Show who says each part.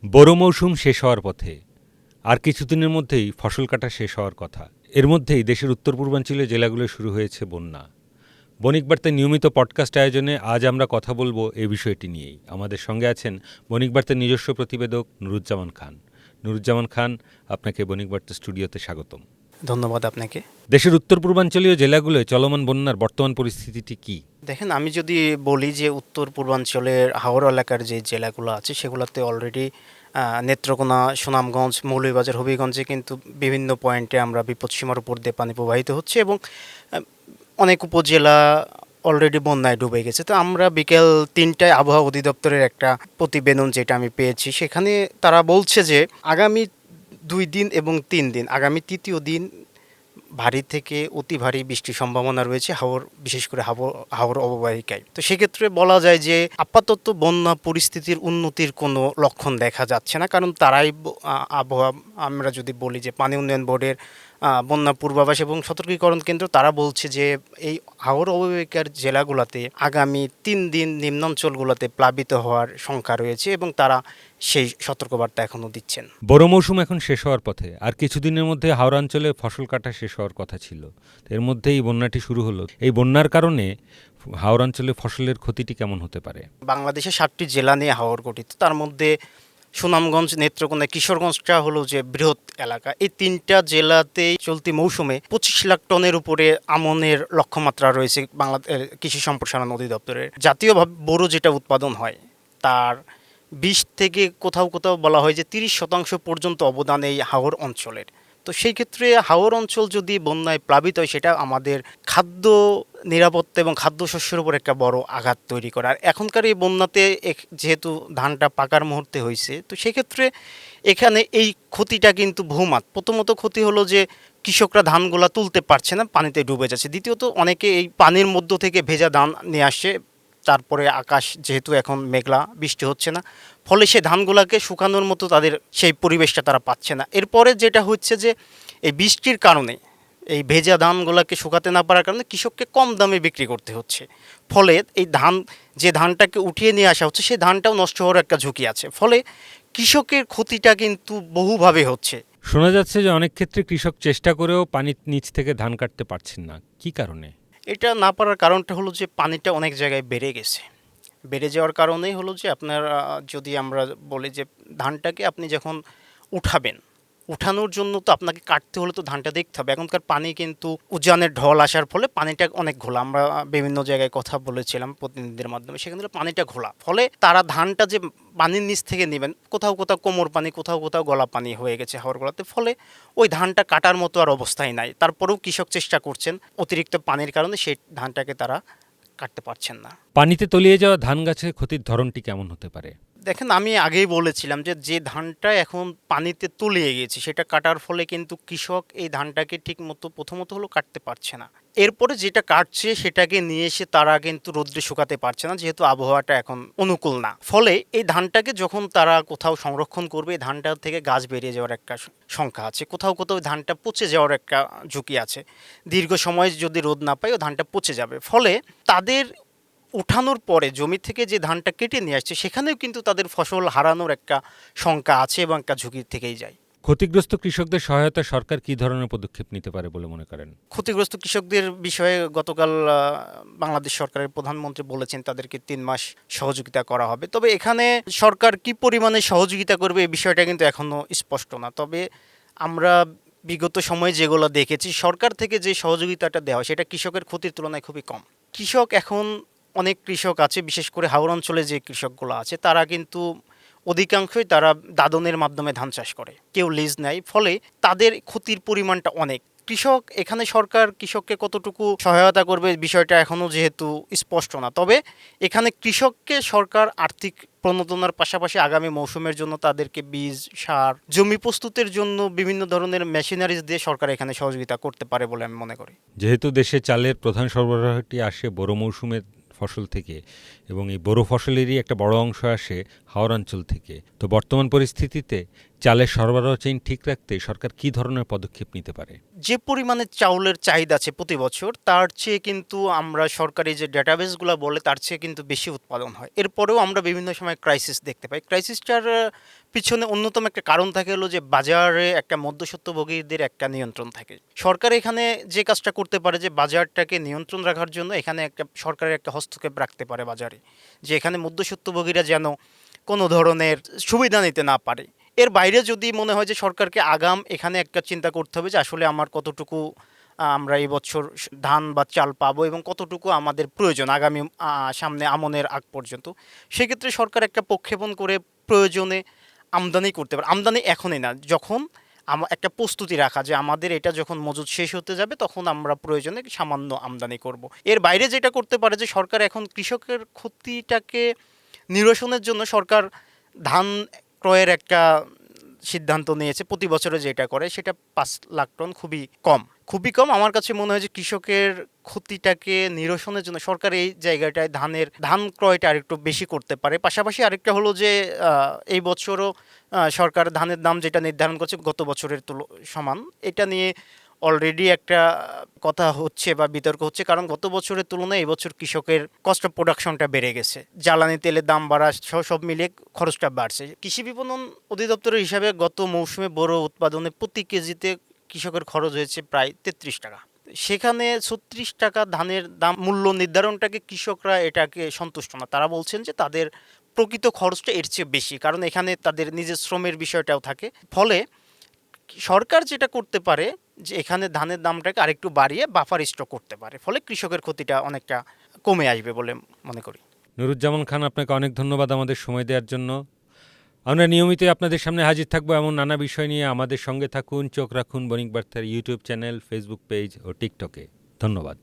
Speaker 1: বোরো মৌসুম শেষ হওয়ার পথে। আর কিছুদিনের মধ্যেই ফসল কাটা শেষ হওয়ার কথা। এর মধ্যেই দেশের উত্তর পূর্বাঞ্চলীয় জেলাগুলো শুরু হয়েছে বন্যা। বণিক বার্তার নিয়মিত পডকাস্ট আয়োজনে আজ আমরা কথা বলবো এই বিষয়টি নিয়েই। আমাদের সঙ্গে আছেন বণিক বার্তার নিজস্ব প্রতিবেদক নুরুজ্জামান খান। নুরুজ্জামান খান, আপনাকে বণিক বার্তা স্টুডিওতে স্বাগতম।
Speaker 2: ধন্যবাদ আপনাকে।
Speaker 1: দেশের উত্তর পূর্বাঞ্চলীয় জেলাগুলোয় চলমান বন্যার বর্তমান পরিস্থিতিটি কী?
Speaker 2: দেখেন, আমি যদি বলি যে উত্তর পূর্বাঞ্চলের হাওড় এলাকার যে জেলাগুলো আছে সেগুলোতে অলরেডি নেত্রকোনা, সুনামগঞ্জ, মৌলভীবাজার, হবিগঞ্জে কিন্তু বিভিন্ন পয়েন্টে আমরা বিপদসীমার উপর দিয়ে পানি প্রবাহিত হচ্ছে এবং অনেক উপজেলা অলরেডি বন্যায় ডুবে গেছে। তো আমরা বিকেল ৩টায় আবহাওয়া অধিদপ্তরের একটা প্রতিবেদন যেটা আমি পেয়েছি, সেখানে তারা বলছে যে আগামী ২ দিন এবং ৩ দিন, আগামী তৃতীয় দিন ভারী থেকে অতি ভারী বৃষ্টির সম্ভাবনা রয়েছে বিশেষ করে হাওর অববাহিকায়। তো সেক্ষেত্রে বলা যায় যে আপাতত বন্যা পরিস্থিতির উন্নতির কোনো লক্ষণ দেখা যাচ্ছে না, কারণ তারাই আবহাওয়া, আমরা যদি বলি যে পানি উন্নয়ন বোর্ডের বন্যা পূর্বাভাস এবং সতর্কীকরণ কেন্দ্র, তারা বলছে যে এই হাওর অববাহিকার জেলাগুলোতে আগামী ৩ দিন নিম্নাঞ্চলগুলোতে প্লাবিত হওয়ার শঙ্কা রয়েছে এবং তারা সেই সতর্কবার্তা এখনও দিচ্ছেন।
Speaker 1: বোরো মৌসুম এখন শেষ হওয়ার পথে। আর কিছুদিনের মধ্যে হাওড়াঞ্চলে ফসল কাটা শেষ হওয়ার কথা ছিল। এর মধ্যে এই বন্যাটি শুরু হলো। এই বন্যার কারণে হাওড়াঞ্চলে ফসলের ক্ষতিটি কেমন হতে পারে?
Speaker 2: বাংলাদেশে 7টি জেলা নিয়ে হাওর গঠিত। তার মধ্যে সুনামগঞ্জ, নেত্রকোনা, কিশোরগঞ্জটা হলো যে বৃহৎ এলাকা। এই 3টা জেলাতেই চলতি মৌসুমে 25 লাখ টনের উপরে আমনের লক্ষ্যমাত্রা রয়েছে বাংলাদেশ কৃষি সম্প্রসারণ অধিদপ্তরের। জাতীয়ভাবে বোরো যেটা উৎপাদন হয় তার 20 থেকে কোথাও কোথাও বলা হয় যে 30% পর্যন্ত অবদান এই হাওর অঞ্চলের। তো সেই ক্ষেত্রে হাওর অঞ্চল যদি বন্যায় প্লাবিত হয়, সেটা আমাদের খাদ্য নিরাপত্তা এবং খাদ্যশস্যের উপর একটা বড় আঘাত তৈরি করে। আর এখনকার এই বন্যাতে যেহেতু ধানটা পাকার মুহূর্তে হয়েছে, তো সেক্ষেত্রে এখানে এই ক্ষতিটা কিন্তু বহুমাত্র। প্রথমত ক্ষতি হলো যে কৃষকরা ধানগুলা তুলতে পারছে না, পানিতে ডুবে যাচ্ছে। দ্বিতীয়ত অনেকে এই পানির মধ্য থেকে ভেজা ধান নিয়ে আসছে, তারপরে আকাশ যেহেতু এখন মেঘলা, বৃষ্টি হচ্ছে না, ফলে সেই ধানগুলোকে শুকানোর মতো তাদের সেই পরিবেশটা তারা পাচ্ছে না। এরপরে যেটা হচ্ছে যে এই বৃষ্টির কারণে এই ভেজা ধানগুলোকে শুকাতে না পারার কারণে কৃষককে কম দামে বিক্রি করতে হচ্ছে। ফলে এই যে ধানটাকে উঠিয়ে নিয়ে আসা হচ্ছে, সেই ধানটাও নষ্ট হওয়ার একটা ঝুঁকি আছে। ফলে কৃষকের ক্ষতিটা কিন্তু বহুভাবে হচ্ছে।
Speaker 1: শোনা যাচ্ছে যে অনেক ক্ষেত্রে কৃষক চেষ্টা করেও পানির নিচ থেকে ধান কাটতে পারছেন না। কী কারণে?
Speaker 2: এটা না পারার কারণটা হলো যে পানিটা অনেক জায়গায় বেড়ে গেছে। বেড়ে যাওয়ার কারণেই হলো যে আপনার যদি আমরা বলি যে ধানটাকে আপনি যখন উঠাবেন, উঠানোর জন্য তো আপনাকে কাটতে হলে তো ধানটা দেখতে হবে। এখনকার পানি কিন্তু উজানের ঢল আসার ফলে পানিটা অনেক ঘোলা। আমরা বিভিন্ন জায়গায় কথা বলেছিলাম প্রতিনিধিদের মাধ্যমে, সেখানে পানিটা ঘোলা। ফলে তারা ধানটা যে পানির নিচ থেকে নেবেন, কোথাও কোথাও কোমর পানি, কোথাও কোথাও গলা পানি হয়ে গেছে হাওর গলাতে। ফলে ওই ধানটা কাটার মতো আর অবস্থায় নাই। তারপরেও কৃষক চেষ্টা করছেন, অতিরিক্ত পানির কারণে সেই ধানটাকে তারা কাটতে পারছেন না।
Speaker 1: পানিতে তলিয়ে যাওয়া ধান গাছের ক্ষতির ধরনটি কেমন হতে পারে?
Speaker 2: দেখেন, আমি আগেই বলেছিলাম যে ধানটা এখন পানিতে তলিয়ে গেছে, সেটা কাটার ফলে কিন্তু কৃষক এই ধানটাকে ঠিক মতো প্রথমত হলো কাটতে পারছে না। এরপরে যেটা কাটছে সেটাকে নিয়ে এসে তারা কিন্তু রোদ্রে শুকাতে পারছে না, যেহেতু আবহাওয়াটা এখন অনুকূল না। ফলে এই ধানটাকে যখন তারা কোথাও সংরক্ষণ করবে, এই ধানটা থেকে গাছ বেরিয়ে যাওয়ার একটা সংখ্যা আছে। কোথাও কোথাও ধানটা পচে যাওয়ার একটা ঝুঁকি আছে। দীর্ঘ সময় যদি রোদ না পায়, ও ধানটা পচে যাবে। ফলে তাদের উঠানোর পরে জমি থেকে যে ধানটা কেটে নিয়ে আসছে, সেখানেও কিন্তু তাদের ফসল হারানোর একটা শঙ্কা আছে এবং একটা ঝুঁকি থেকেই যায়।
Speaker 1: ক্ষতিগ্রস্ত কৃষকদের সহায়তা সরকার কী ধরনের পদক্ষেপ নিতে পারে বলে মনে করেন?
Speaker 2: ক্ষতিগ্রস্ত কৃষকদের বিষয়ে গতকাল বাংলাদেশ সরকারের প্রধানমন্ত্রী বলেছেন তাদেরকে 3 মাস সহযোগিতা করা হবে। তবে এখানে সরকার কি পরিমাণে সহযোগিতা করবে এই বিষয়টা কিন্তু এখনও স্পষ্ট না। তবে আমরা বিগত সময়ে যেগুলো দেখেছি, সরকার থেকে যে সহযোগিতাটা দেওয়া সেটা কৃষকের ক্ষতির তুলনায় খুবই কম। কৃষক এখন অনেক কৃষক আছে, বিশেষ করে হাওর অঞ্চলে যে কৃষকগুলো আছে, তারা কিন্তু অধিকাংশই তারা দাদনের মাধ্যমে ধান চাষ করে, কেউ লিজ নেয়। ফলে তাদের ক্ষতির পরিমাণটা অনেক। কৃষক এখানে সরকার কৃষককে কতটুকু সহায়তা করবে বিষয়টা এখনও যেহেতু স্পষ্ট না। তবে এখানে কৃষককে সরকার আর্থিক প্রণোদনার পাশাপাশি আগামী মৌসুমের জন্য তাদেরকে বীজ, সার, জমি প্রস্তুতের জন্য বিভিন্ন ধরনের মেশিনারিজ দিয়ে সরকার এখানে সহযোগিতা করতে পারে বলে আমি মনে করি।
Speaker 1: যেহেতু দেশে চালের প্রধান সরবরাহটি আসে বোরো মৌসুমের ফসল থেকে এবং এই বোরো ফসলেরই একটা বড় অংশ আসে হাওর অঞ্চল থেকে, তো বর্তমান পরিস্থিতিতে চালের সরবরাহ চেইন ঠিক রাখতে সরকার কী ধরনের পদক্ষেপ নিতে পারে?
Speaker 2: যে পরিমাণে চাউলের চাহিদা আছে প্রতি বছর, তার চেয়ে কিন্তু আমরা সরকারি যে ডেটাবেসগুলো বলে তার চেয়ে কিন্তু বেশি উৎপাদন হয়। এরপরেও আমরা বিভিন্ন সময় ক্রাইসিস দেখতে পাই। ক্রাইসিসটার পিছনে অন্যতম একটা কারণ থাকে হলো যে বাজারে একটা মধ্যস্বত্বভোগীদের একটা নিয়ন্ত্রণ থাকে। সরকার এখানে যে কাজটা করতে পারে যে বাজারটাকে নিয়ন্ত্রণ রাখার জন্য এখানে একটা সরকারের একটা হস্তক্ষেপ রাখতে পারে বাজারে, যে এখানে মধ্যস্বত্বভোগীরা যেন কোনো ধরনের সুবিধা নিতে না পারে। এর বাইরে যদি মনে হয় যে সরকারকে আগাম এখানে একটা চিন্তা করতে হবে যে আসলে আমার কতটুকু আমরা এই বছর ধান বা চাল পাবো এবং কতটুকু আমাদের প্রয়োজন আগামী সামনে আমনের আগ পর্যন্ত, সেক্ষেত্রে সরকার একটা প্রক্ষেপণ করে প্রয়োজনে আমদানি করতে পারে। আমদানি এখনই না, যখন একটা প্রস্তুতি রাখা যে আমাদের এটা যখন মজুদ শেষ হতে যাবে তখন আমরা প্রয়োজনে সামান্য আমদানি করব। এর বাইরে যেটা করতে পারে যে সরকার এখন কৃষকের ক্ষতিটাকে নিরসনের জন্য সরকার ধান ক্রয়ের একটা সিদ্ধান্ত নিয়েছে। প্রতি বছরে যেটা করে সেটা 5 লাখ টন, খুবই কম, খুবই কম। আমার কাছে মনে হয় যে কৃষকের ক্ষতিটাকে নিরসনের জন্য সরকার এই জায়গাটায় ধান ক্রয়টা আরেকটু বেশি করতে পারে। পাশাপাশি আরেকটা হলো যে এই বছরও সরকার ধানের দাম যেটা নির্ধারণ করছে গত বছরের সমান, এটা নিয়ে অলরেডি একটা কথা হচ্ছে বা বিতর্ক হচ্ছে, কারণ গত বছরের তুলনায় এবছর কৃষকের কস্ট অফ প্রোডাকশনটা বেড়ে গেছে, জ্বালানি তেলের দাম বাড়া সহ সব মিলিয়ে খরচটা বাড়ছে। কৃষি বিপণন অধিদপ্তরের হিসাবে গত মৌসুমে বোরো উৎপাদনে প্রতি কেজিতে কৃষকের খরচ হয়েছে প্রায় 33 টাকা। সেখানে 36 টাকা ধানের দাম মূল্য নির্ধারণটাকে কৃষকরা এটাকে সন্তুষ্ট না। তারা বলছেন যে তাদের প্রকৃত খরচটা এর চেয়ে বেশি, কারণ এখানে তাদের নিজের শ্রমের বিষয়টাও থাকে। ফলে সরকার যেটা করতে পারে যে এখানে ধানের দামটাকে আরেকটু বাড়িয়ে বাফার স্টক করতে পারে, ফলে কৃষকের ক্ষতিটা অনেকটা কমে আসবে বলে মনে করি।
Speaker 1: নুরুজ্জামান খান, আপনাকে অনেক ধন্যবাদ আমাদের সময় দেওয়ার জন্য। আমরা নিয়মিতই আপনাদের সামনে হাজির থাকবো এমন নানা বিষয় নিয়ে। আমাদের সঙ্গে থাকুন, চোখ রাখুন বণিক বার্তার ইউটিউব চ্যানেল, ফেসবুক পেজ ও টিকটকে। ধন্যবাদ।